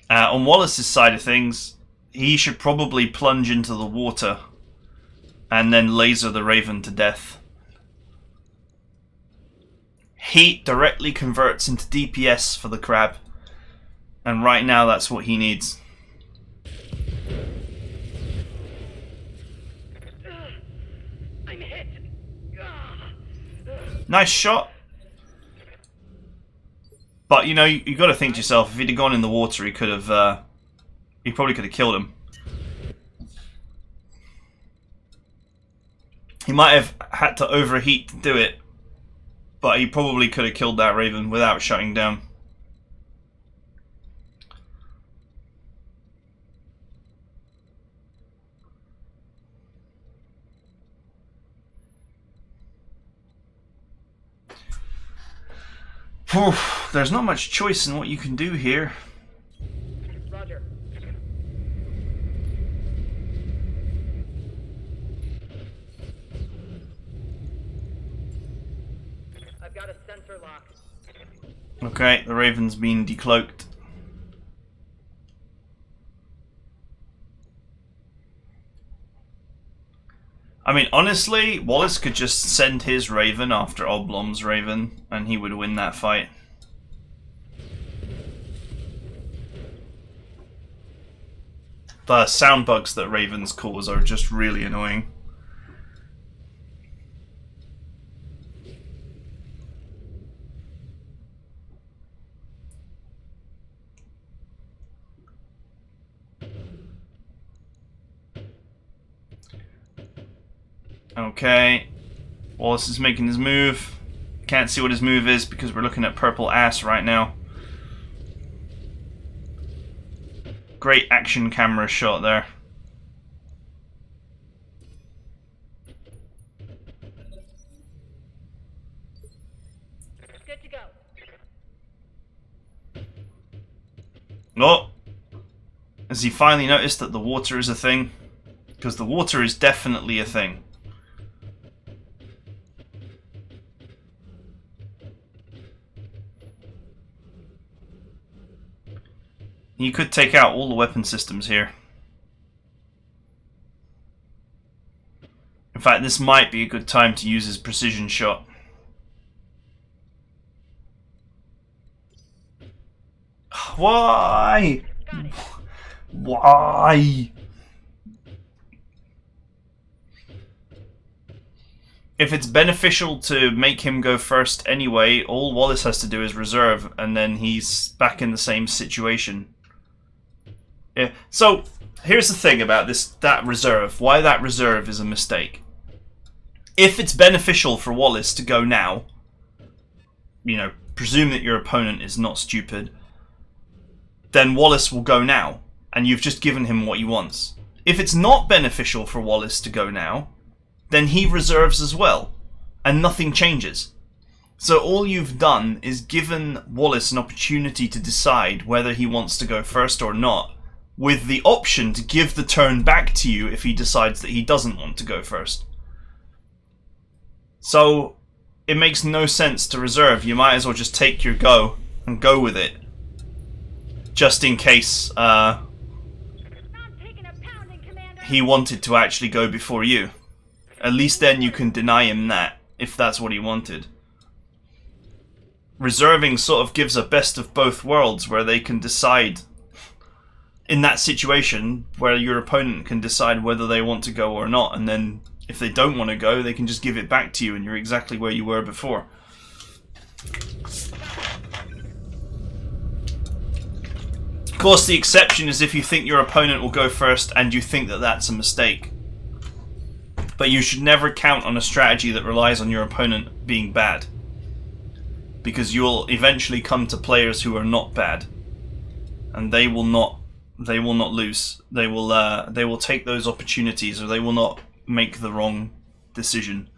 On Wallace's side of things, he should probably plunge into the water and then laser the Raven to death. Heat directly converts into DPS for the crab, and right now that's what he needs. I'm hit. Nice shot. But you know, you got to think to yourself, if he'd have gone in the water, he probably could have killed him. He might have had to overheat to do it, but he probably could have killed that Raven without shutting down. Whew, there's not much choice in what you can do here. Roger. I've got a sensor lock. Okay, the Raven's been decloaked. I mean, honestly, Wallace could just send his Raven after ObLoM's Raven, and he would win that fight. The sound bugs that Ravens cause are just really annoying. Okay, Wallace is making his move. Can't see what his move is because we're looking at purple ass right now. Great action camera shot there. Good to go. Oh! Has he finally noticed that the water is a thing? Because the water is definitely a thing. You could take out all the weapon systems here. In fact, this might be a good time to use his precision shot. Why? Why? If it's beneficial to make him go first anyway, all Wallace has to do is reserve, and then he's back in the same situation. Yeah. So here's the thing about that reserve. Why that reserve is a mistake. If it's beneficial for Wallace to go now, you know, presume that your opponent is not stupid, then Wallace will go now, and you've just given him what he wants. If it's not beneficial for Wallace to go now, then he reserves as well, and nothing changes. So all you've done is given Wallace an opportunity to decide whether he wants to go first or not, with the option to give the turn back to you if he decides that he doesn't want to go first. So it makes no sense to reserve. You might as well just take your go and go with it, just in case I'm taking a pounding, Commander. he wanted to actually go before you. At least then you can deny him that, if that's what he wanted. reserving sort of gives a best of both worlds, where they can decide in that situation where your opponent can decide whether they want to go or not, and then if they don't want to go, they can just give it back to you and you're exactly where you were before. Of course, the exception is if you think your opponent will go first and you think that that's a mistake. But you should never count on a strategy that relies on your opponent being bad, because you'll eventually come to players who are not bad, and they will not lose. They will take those opportunities, or they will not make the wrong decision.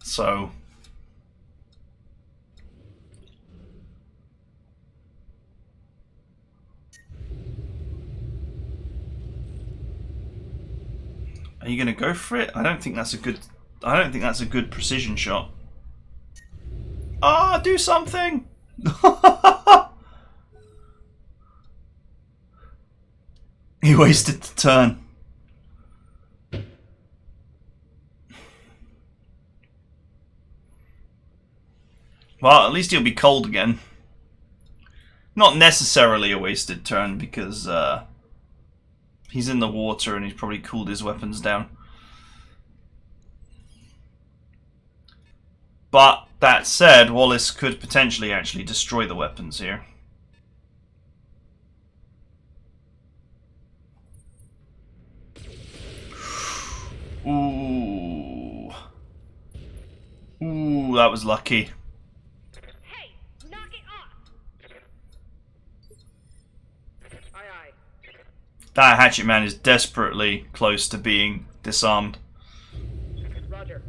So are you going to go for it? I don't think that's a good precision shot. Ah, do something. He wasted the turn. Well, at least he'll be cold again. Not necessarily a wasted turn, because he's in the water and he's probably cooled his weapons down. But that said, Wallace could potentially actually destroy the weapons here. Ooh. Ooh, that was lucky. Hey, knock it off! Aye, aye. That hatchet man is desperately close to being disarmed. Roger.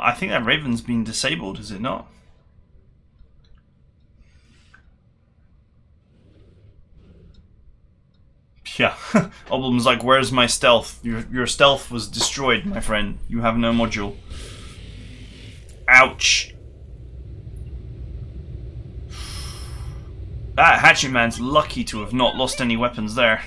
I think that Raven's been disabled, is it not? Yeah. ObLoM's like, where's my stealth? Your stealth was destroyed, my friend. You have no module. Ouch. That hatchet man's lucky to have not lost any weapons there.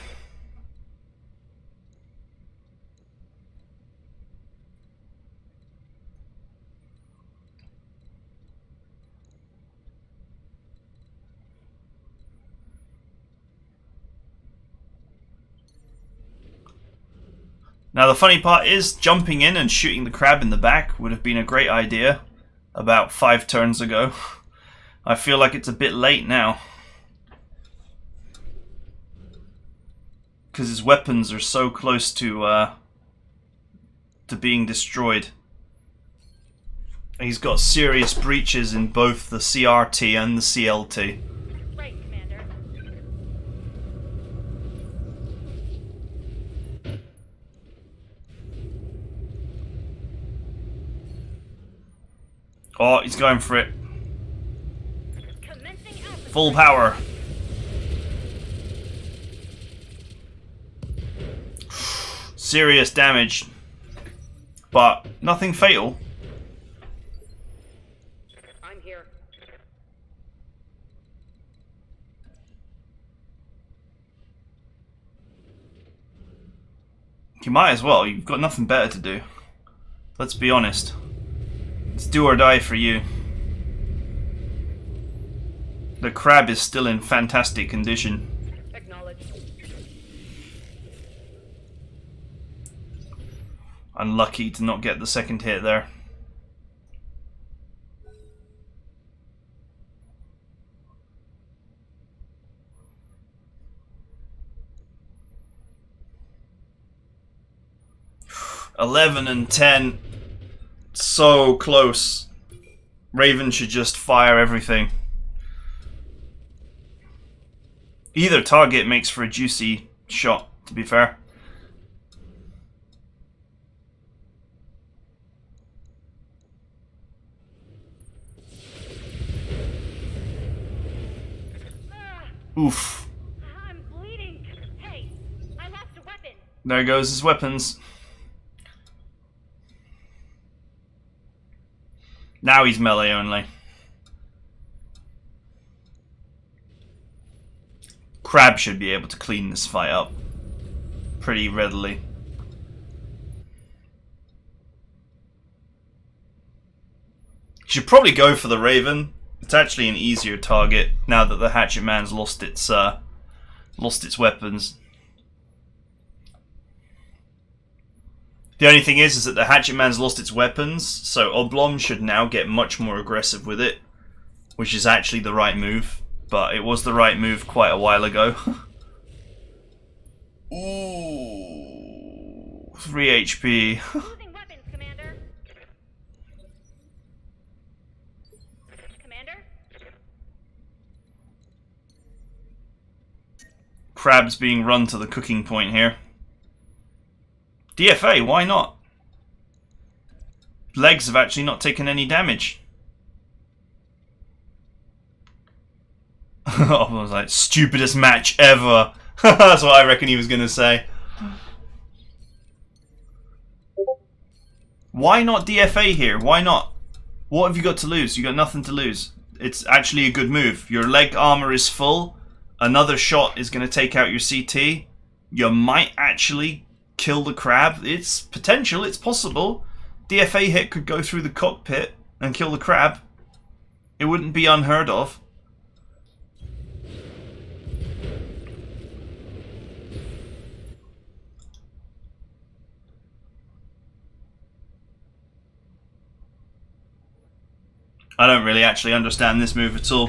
Now the funny part is, jumping in and shooting the crab in the back would have been a great idea about 5 turns ago. I feel like it's a bit late now, because his weapons are so close to being destroyed. He's got serious breaches in both the CRT and the CLT. Right, Commander. Oh, he's going for it. Commencing alpha. Full power. Serious damage, but nothing fatal. I'm here. You might as well. You've got nothing better to do. Let's be honest. It's do or die for you. The crab is still in fantastic condition. Acknowledged. Unlucky to not get the second hit there. $11 and $10. So close. Raven should just fire everything. Either target makes for a juicy shot, to be fair. Oof. I'm bleeding. Hey, I lost a weapon. There goes his weapons. Now he's melee only. Crab should be able to clean this fight up pretty readily. Should probably go for the Raven. It's actually an easier target now that the Hatchet Man's lost its weapons. The only thing is that the Hatchet Man's lost its weapons, so ObLoM should now get much more aggressive with it, which is actually the right move. But it was the right move quite a while ago. Ooh, 3 HP. Losing weapons, Commander. Commander? Crab's being run to the cooking point here. DFA, why not? Legs have actually not taken any damage. I was like, stupidest match ever. That's what I reckon he was going to say. Why not DFA here? Why not? What have you got to lose? You got nothing to lose. It's actually a good move. Your leg armor is full. Another shot is going to take out your CT. You might actually kill the crab. It's potential. It's possible. DFA hit could go through the cockpit and kill the crab. It wouldn't be unheard of. I don't really actually understand this move at all.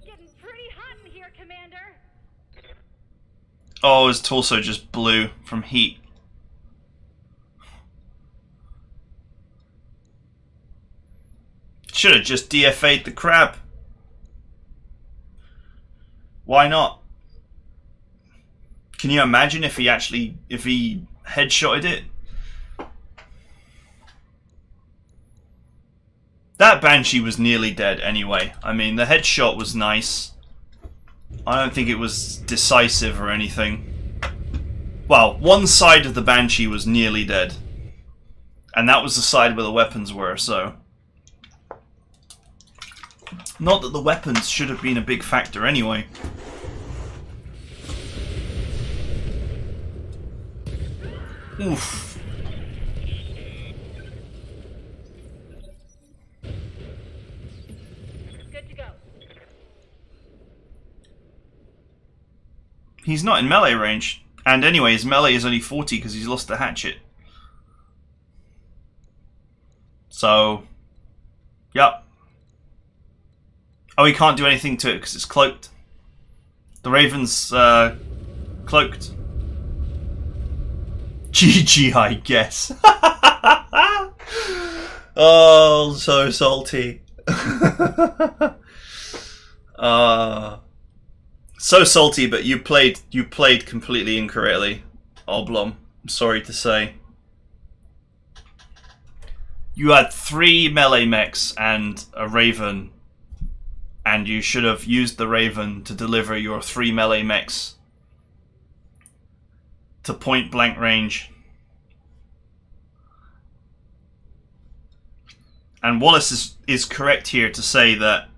Getting pretty hot in here, Commander. Oh, his torso just blew from heat. Should have just DFA'd the crab. Why not? Can you imagine if he headshotted it? That Banshee was nearly dead anyway. I mean, the headshot was nice. I don't think it was decisive or anything. Well, one side of the Banshee was nearly dead. And that was the side where the weapons were, so... Not that the weapons should have been a big factor anyway. Oof. Good to go. He's not in melee range. And anyway, his melee is only 40 because he's lost the hatchet. So... Yep. Oh, he can't do anything to it because it's cloaked. The Raven's cloaked. GG, I guess. Oh, so salty. So salty, but you played completely incorrectly, ObLoM. I'm sorry to say. You had 3 melee mechs and a Raven. And you should have used the Raven to deliver your 3 melee mechs to point blank range. And Wallace is correct here to say that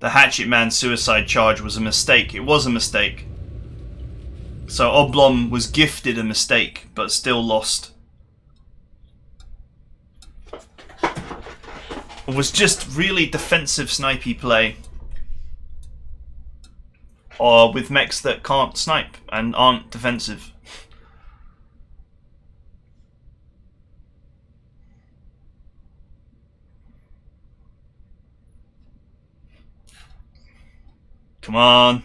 the Hatchet Man's suicide charge was a mistake. It was a mistake. So ObLoM was gifted a mistake, but still lost. It was just really defensive snipey play. Or with mechs that can't snipe and aren't defensive. Come on.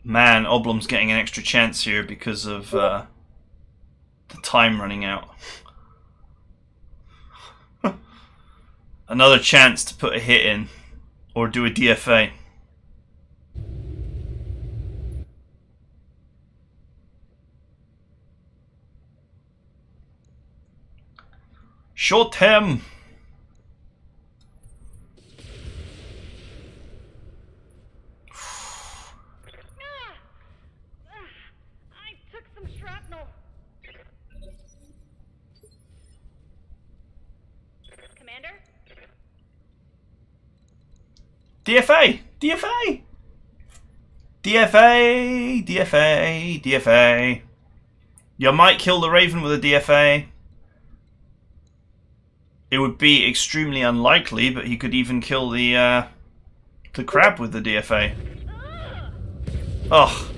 Man, ObLoM's getting an extra chance here because of the time running out. Another chance to put a hit in or do a DFA. Shot him! I took some shrapnel. Commander? DFA! DFA! DFA! DFA! DFA! You might kill the Raven with a DFA. It would be extremely unlikely, but he could even kill the crab with the DFA. Ugh.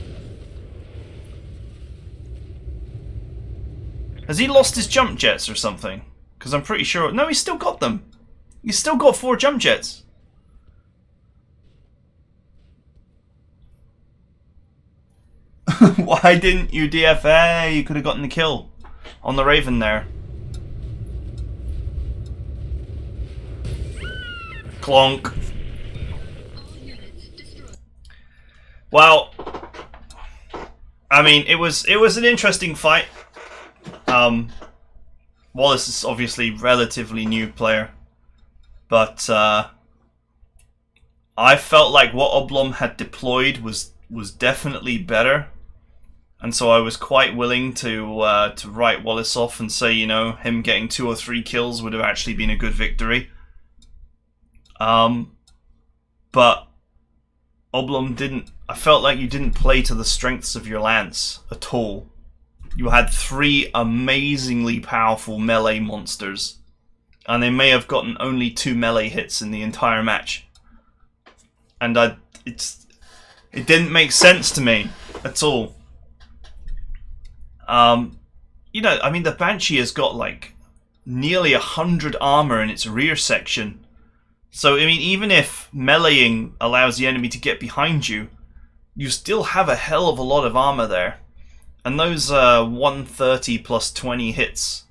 Has he lost his jump jets or something? Because I'm pretty sure... No, he's still got them. He's still got 4 jump jets. Why didn't you DFA? You could have gotten the kill on the Raven there. Clonk. Well, I mean, it was an interesting fight. Wallace is obviously relatively new player, but I felt like what ObLoM had deployed was definitely better, and so I was quite willing to write Wallace off and say, you know, him getting 2 or 3 kills would have actually been a good victory. But ObLoM didn't. I felt like you didn't play to the strengths of your lance at all. You had 3 amazingly powerful melee monsters, and they may have gotten only 2 melee hits in the entire match. And it didn't make sense to me at all. You know, I mean, the Banshee has got like nearly 100 armor in its rear section. So, I mean, even if meleeing allows the enemy to get behind you, you still have a hell of a lot of armor there. And those 130 plus 20 hits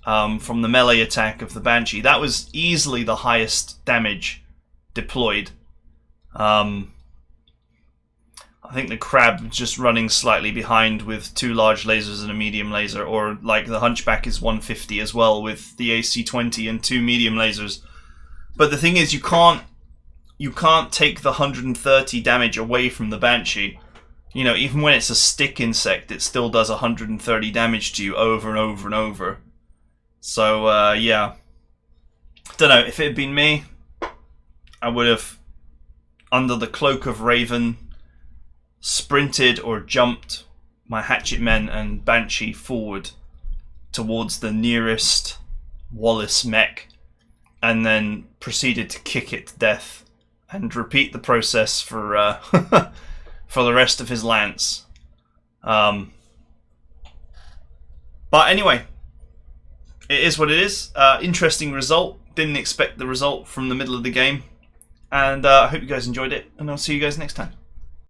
from the melee attack of the Banshee, that was easily the highest damage deployed. I think the crab just running slightly behind with 2 large lasers and a medium laser, or like the Hunchback is 150 as well with the AC-20 and 2 medium lasers. But the thing is, you can't take the 130 damage away from the Banshee. You know, even when it's a stick insect, it still does 130 damage to you over and over and over. So, yeah. Don't know, if it had been me, I would have, under the cloak of Raven, sprinted or jumped my hatchet men and Banshee forward towards the nearest Wallace mech, and then proceeded to kick it to death and repeat the process for for the rest of his lance. But anyway, it is what it is. Interesting result. Didn't expect the result from the middle of the game. And I hope you guys enjoyed it, and I'll see you guys next time.